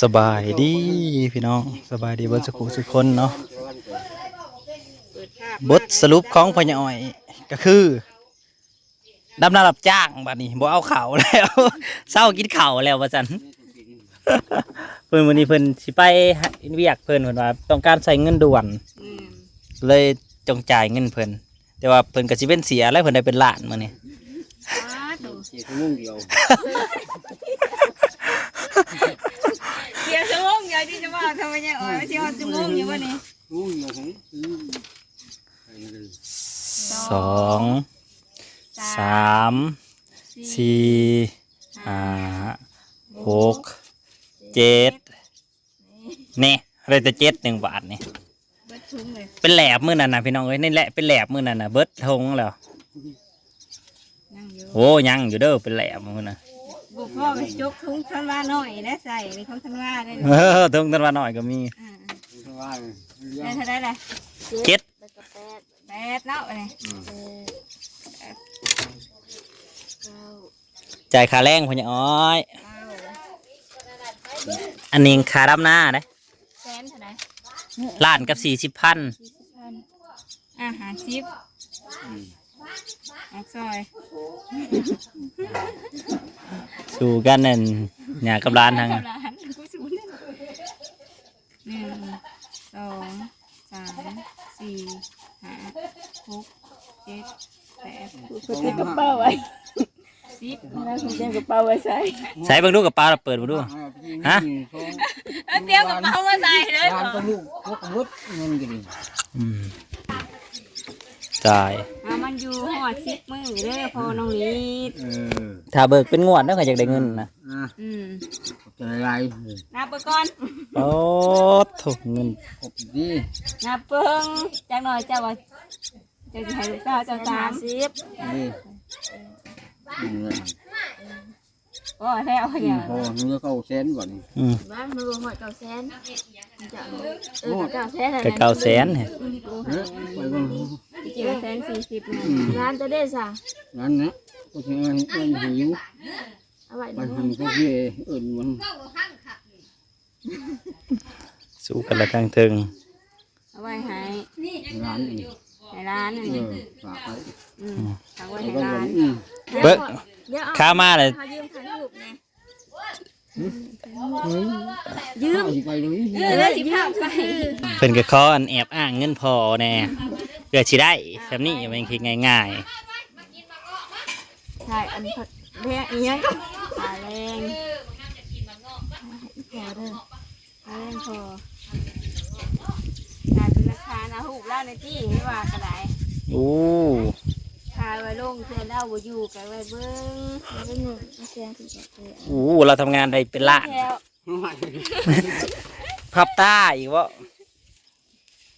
สบายดีพี่น้องสบายดีเบิดสุกคนเนาะบทสรุปของพ่อใหญ่อ้อยก็คือดำนารับจ้างบัดนี้บ่เอาข้าวแล้ว เศร้ากินข้าวแล้วว่าซั่น เพิ่นวันนี้เพิ่นสิไปเวียกเพิ่นว่าต้องการใช้เงินด่วนเลยจงจ่ายเงินเพิ่นแต่ว่าเพิ่นก็สิเป็นเสียแล้วเพิ่นได้เป็นล้านมื้อนี้ เสียชั่วโมงเดียว เดี๋ยวชั่วโมงเดียวที่จะว่าทำไมเนี่ยอ๋อไม่ใช่ว่าชั่วโมงอยู่วะนี่ ชั่วโมงเดียวของสองสามสี่ห้าหกเจ็ดนี่อะไรแต่7 บาทนี่ เบิดทุ่งเลย เป็นแหลบมื้อนั้นน่ะพี่น้องเอ้ยนี่แหละเป็นแหลบมื้อนั้นน่ะเบิดทงแล้ว นั่งอยู่ โอ้ยังอยู่เด้อเป็นแหลบมื้อน่ะ บุกพ่อไปจกทุ่งทันว่าน้อยนะใส่ในของทันว่าได้ ทงตันว่าน้อยก็มี ว่า ได้เท่าไรล่ะ 7 แปดเนาะเลย จ่ายค่าแรงพ่อใหญ่อ้อยอันนี้ค่าดำนาเด้ แสนเท่าไร ล้านกับ40,000 อาหารชิปออกซอย สู่กันนั่นหยากับร้านทาง ร้านกูสูน1 2 3 4 5 6 7 8 ซื้อกระเป๋าไว้ 10 แล้วผมเตรียมกระเป๋าไว้ใส่ ใส่เบิ่งดูกับปลาเราเปิดมาดูฮะ เตรียมกระเป๋ามาใส่เลย ร้านก็ลูกพวกวุฒิเงินกันดิ จ่าย มันอยู่หอด10 มื้อเด้อพอน้องลีด ถ้าเบิกเป็นงวดแล้วก็อยากได้เงินนะ จะอะไร นับไปก่อน โอ้ถูกเงิน ขบดี นับเพิ่งจังหน่อยเจ้าว่าเจ้าจะให้ลูกสาวเจ้า30 นี่ โอ้แล้วเนี่ย พอนึกว่าเขาเซนก่อน บ้านมันรวมหมด900,000จะ900,000 ก็900,000เนี่ย ไปก่อน จริงๆ140เนี่ย ร้านจะได้ซะ นั้นนะก็ใช้เงินหิว เอาไว้ ไปทำพวกนี้มัน สู้กันละทางถึง เอาไว้ให้ ร้านอีก ให้ร้านนี่ ฝากไป ฝากไว้ ไป ให้ ก่อน ร้าน เบิก เดี๋ยว ข้ามาเลย เอายืมถ่ายรูปแน่ ยืมไปเลย เลยสิพาไป เพิ่นก็ขออันแอบอ้างเงินพอแน่เพื่อสิได้แบบนี้มันคือง่าย ถ่ายอันพักแพงอีหยังก็ หาแรง พอเด้อ หาแรงพอขายเป็นราคานะหูแล้วในที่ไม่ว่าก็ได้ ๆโอ้ ขายไว้ลงเพื่อนเล่าบ่อยู่กันไว้เบิ่ง แล้วก็1เอาเสียงถึงจะเจอ โหเราทำงานได้เป็นล้าน แถว พับตาอีกวะ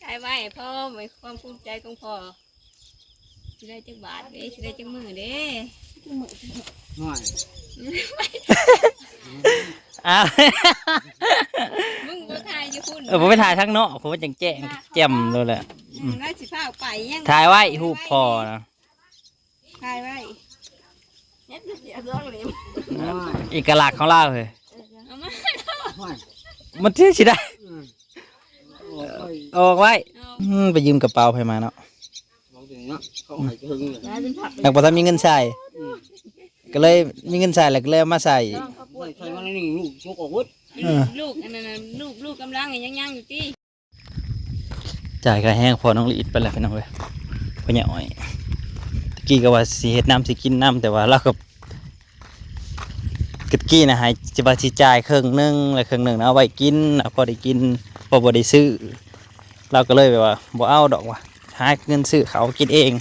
ขายไว้ให้พ่อไว้ความภูมิใจของพ่อสิได้จักบาทเด้สิได้จักมื้อเด้ น้อย อ้าว มึงบ่ทายอยู่พุ่น ผมไปถ่ายทั้งเนาะผมว่าจังแจ้งแจ่มเลยแหละ น่าสิพาไปยัง ถ่ายไว้หูปพอนะ ทายไว้ เน็ตเสียเรื่องเลย น้อย เอกลักษณ์ของเราเลย เอามา น้อย มันที่สิได้ โอ้ย ออกไว้ เอา ไปยืมกระเป๋าไปมาเนาะ เขาถึงเนาะเขาให้ถึงเลย ร้านเป็นผัก อยากบอกถ้ามีเงินใส่ก็เลยมีเงินใส่แล้วก็เลยเอามาใส่ น้องเขาป่วย ใช่ว่านี่ลูกชุกอาวุธ ลูกอันนั้นน่ะลูกกำลังยังอยู่ที่ จ่ายค่าแห้งพอน้องลีดไปแล้วพี่น้องเลยพ่อใหญ่อ้อยตะกี้ก็ว่าสิเฮ็ดน้ำสิกินน้ำแต่ว่าเราก็ตะกี้นะให้จะว่าสิจ่ายครึ่งหนึงแล้วครึ่งหนึงเอาไว้กินเอาพอได้กินพอบ่ได้ซื้อเราก็เลยแบบว่าบ่เอาดอกว่ะหาเงินซื้อเขากินเอง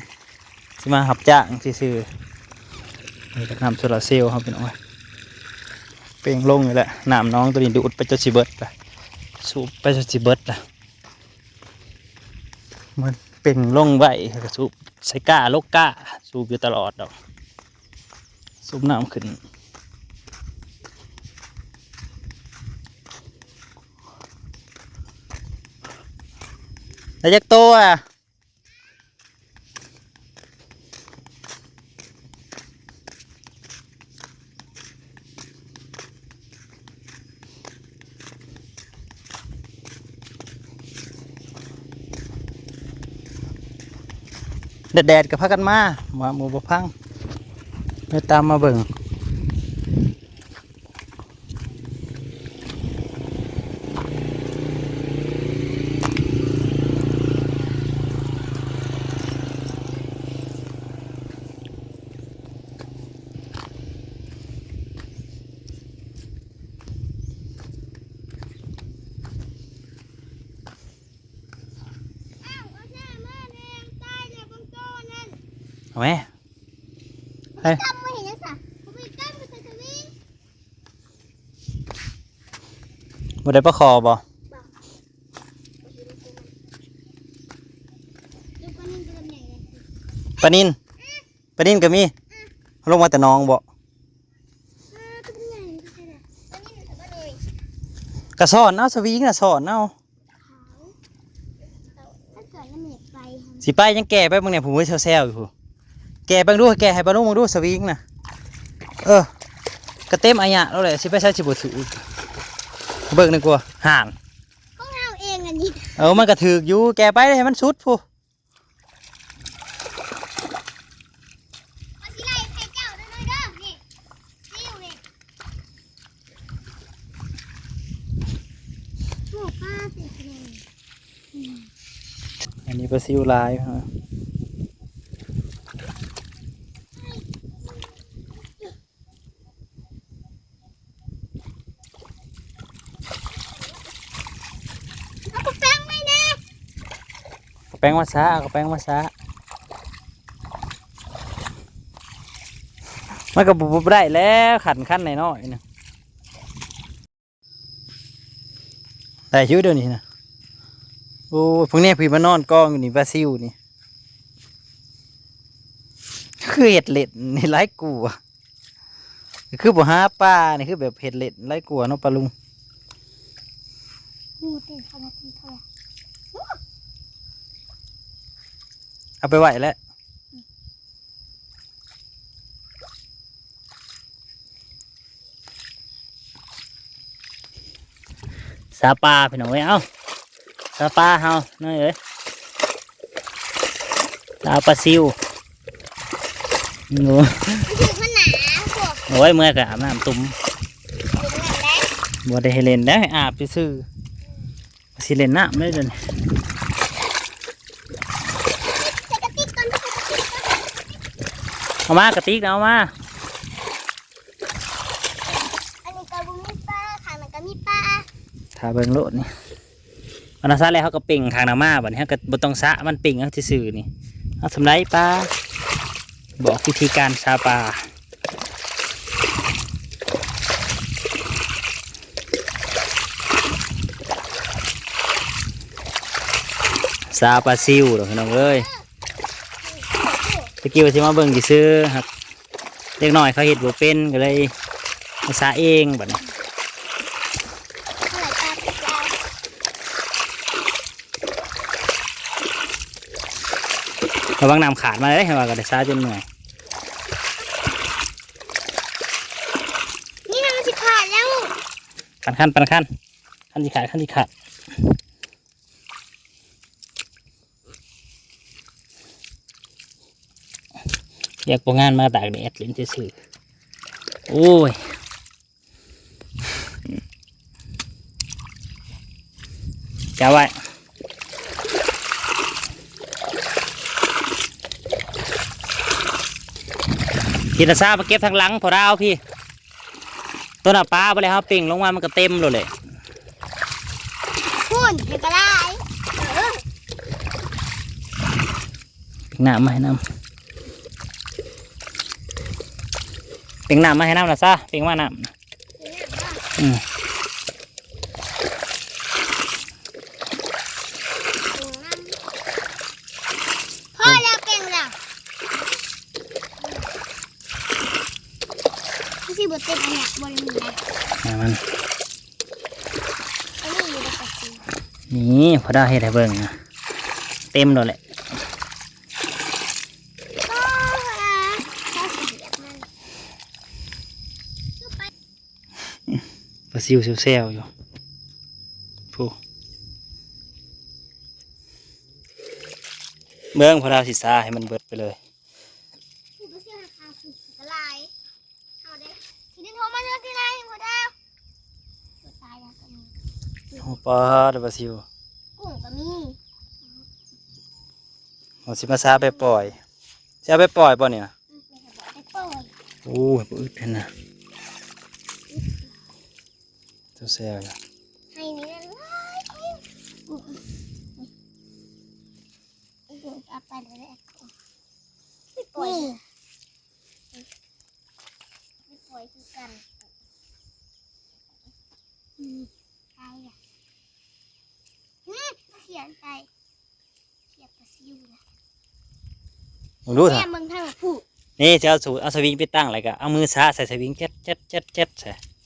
สิมารับจ้างซื้อๆนี่ก็น้ำโซลาร์เซลล์ครับพี่น้องเอ้ยเปล่งลงอยู่แล้วน้ำน้องตัวนี้ดูดไปจนสิเบิดละสูบไปจนสิเบิดละมันเป็นลงไว้ก็สูบใส่ก้าลกก้าสูบอยู่ตลอดดอกสูบน้ำขึ้นแล้วจักตัวอ่ะ แดดกับพักกันมาหมูบพังเดินตามมาเบิ่งเอาไหมเฮ้ยบ่ได้ประคอบ่ปลานินก็มีลงมาแต่น้องบ่กระสอนเอาสวิงน่ะสอนเอาสิไปยังแก่ไปบางเนี่ยผมไว้แซวๆอยู่ผู้แก่บางดูแก่ให้ปลาลุงบางดูสวิงน่ะกระเต็มอายะแล้วแหละสิไปใช้สิบ่ถือเบิ่งนึงกว่าห่าน ของเราเองอันนี้ มันก็ถือกอยู่แก่ไปให้มันสุดผู้ เอาสิไล่ไข่เจ้าเด้อเด้อนี่ซิวนี่หมูป้าติดเลย อันนี้ปลาซิวลายฮะ เอากระแป้งไว้นะ กระแป้งมาซะกระแป้งมาซะมันก็บุบได้แล้วขันขั้นน้อยๆนะแต่ชีวิตเดี๋ยวนี้นะโอ้พวกนี้พี่มานอนกองอยู่นี่ปลาซิวนี่คือเห็ดเล็ดนี่ไร้กลัวคือบ่หาปลานี่คือแบบเห็ดเล็ดไร้กลัวเนาะปลาลุง หมูติดเขามาติดเขา เอาไปไหวแล้วซาปลาพี่น้องเอ้ยเอ้าซาปลาเฮาน้อยเอ้ยลาปลาซิวหนู ถึงมันหนาพวก โอ้ยเมื่อกะอาบน้ำตุ่ม ถึงนั่นแหละ บ่ได้ให้เล่นแล้วให้อาบซื่อๆสิเล่นน้ำได้เดี๋ยวนี้ ใส่กระติกก่อน เอามากระติกเอามา อันนี้ก็บุมีปลาข้างนั้นก็มีปลา ถ้าเบิ่งโลดนี่วันนั้นซะแล้วเขาก็เป่งทางน้ำมาบัดนี้เขาก็บ่ต้องสะมันเป่งเอาซื่อๆนี่เอาสำไรปลาบอกวิธีการซาปลาซาปลาซิวเด้อพี่น้องเอ้ยตะกี้ว่าสิมาเบิ่งสิซื้อครับเล็กน้อยเขาเฮ็ดบ่เป็นก็เลยมาซาเองบัดนี้ เท่าไหร่ปลาติดยาว ระวังน้ำขาดมาเลยให้ว่าก็ได้ซาจนเหนื่อย นี่มันสิขาดแล้ว ปันขั้นขั้นที่ขาดขั้นที่ขาดอยากโปงานมาตากแดดลิ้นจะสื่อโอ้ยจะไว้พี่ตาซามาเก็บทางหลังพอดาวพี่ต้นอะปลาไปเลยครับปิ่งลงมามันก็เต็มเลย พุ่นเห็นก็ได้เออ ปิ่งน้ำมาให้น้ำปิ่งน้ำมาให้น้ำนะซาปิ่งมาน้ำพ่อแล้วเก่งแล้วพี่สิบเต็มอันเนี้ยบริมีนะ มัน อันนี้อยู่ในกระสี นี่พอได้ให้ได้เบิ่งนะเต็มเลยแหละ ก็ถ้าสีเหลืองมันก็ไป ปลาซิวเซลอยู่ผู้ เบื้องพอดาวสิซาให้มันเบิดไปเลย ผูกก็เสียราคาผูกกระไรเอาเด้ทีนี้โทรมาเรื่องที่ไรพอดาวตัวตายแล้วก็มี โอ้ปอดบาซิล กุ้งก็มี เอาสิมาซาไปปล่อยจะเอาไปปล่อยป่ะเนี่ย ไม่ได้บอกไปปล่อย โอ้ยอึดขนาดเจ้าแซวอยู่ ให้นี่นะกุ้งเอาไปเลยไม่ปล่อยไม่ปล่อยคือกันตายอ่ะเขียนใจเขียนกระซิวนะ มึงรู้เถ แม่ อะ มึงทางผูก นี่จะเอาสวิงไปตั้งอะไรกะเอามือซาใส่สวิงเจ็ดใส่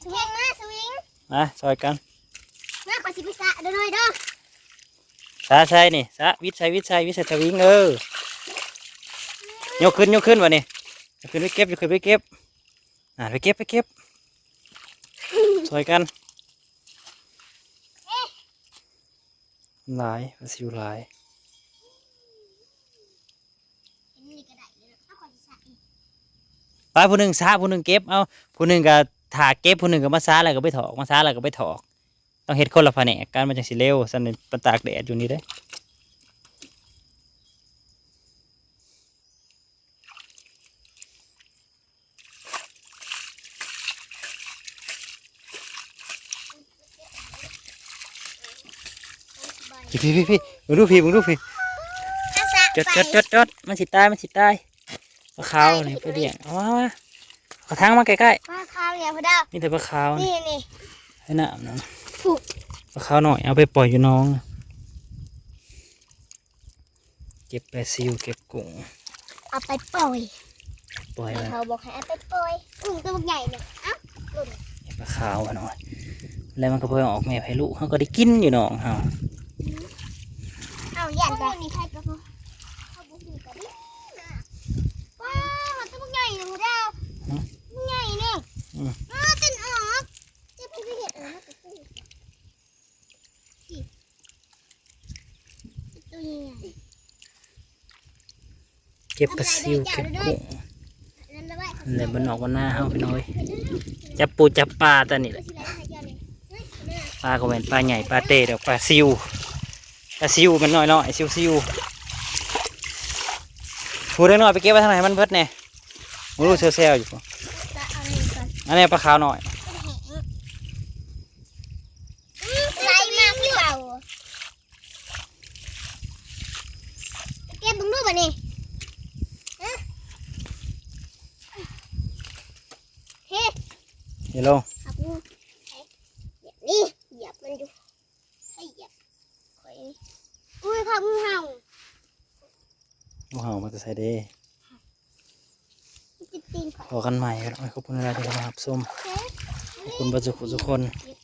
สวิงมาสวิง มาซอยกัน มาขอสิพิซซ่าเดี๋ยวหน่อยเด้อ ซาใส่นี่ซาวิทย์ใส่สวิงยกขึ้นวะนี่ยกขึ้นไปเก็บไปเก็บไปเก็บซอยกันหลายบาซิลหลาย เห็นนี่ก็ได้เลยเอาขอสิซ่าอีก ไปผู้หนึ่งซาผู้หนึ่งเก็บเอาผู้หนึ่งก็ถากเก็บผู้หนึ่งก็มาซาอะไรก็ไปถอกมาซาอะไรก็ไปถอกต้องเฮ็ดคนละแผนกการมันจังสิเร็วสั่นปตากแดดอยู่นี่เด้อพี่มึงดูพี่อาซา จดมันสิตายปลาขาวนี่ไปเลี้ยงเอามาเอาทางมาใกล้ มาข้าวเนี่ยพอดาว ๆนี่แต่ปลาขาวนี่ นี่ ให้น้ำนะ ผูก ปลาขาวหน่อยเอาไปปล่อยอยู่น้องเก็บปลาซิวเก็บกุ้ง เอาไปปล่อย ปล่อยไว้ เขาบอกให้เอาไปปล่อยกุ้งตัวใหญ่เนี่ยเอ้าหล่น ให้ปลาขาวอะหน่อยแล้วมันก็เพิ่งออกแม่ให้ลูกเขาก็ได้กินอยู่น้องเฮา เอาหยันไปนี่ใครก็พอเขาบุกอยู่กับนี่ว้าวตัวใหญ่เลยพอดาวใหญ่เนี่ยเต้นออกจะไปเห็นอะไรกับกุ้งตัวใหญ่ เก็บปลาซิวเก็บกุ้ง นั่นละไว้ เลยบนออกบนหน้าเฮาไปหน่อยจับปูจับปลาตัวนี้แหละ สิไรให้ยาเลยเฮ้ยแม่ ปลาก็เป็นปลาใหญ่ปลาเตะเดี๋ยวปลาซิวมันน้อยซิวพูดได้หน่อยไปเก็บไว้ทางไหนมันเพิดแน่มึงรู้เซลอยู่ปะ จะเอาอะไรก่อน อันนี้ปลาขาวหน่อย ไล่มาพี่เบาเก็บบึงรูปอ่ะนี่เฮ้ เดี๋ยวลง ขับงูนี่เหยียบมันอยู่ให้เหยียบคอยอุ้ยขับงูเห่า งูเห่ามันจะใส่เด้ จิตตีนข่อย พอกันใหม่ครับขอบคุณเวลาที่เข้ามารับชม เฮ้ ขอบคุณประจุทุกคน เหยียบ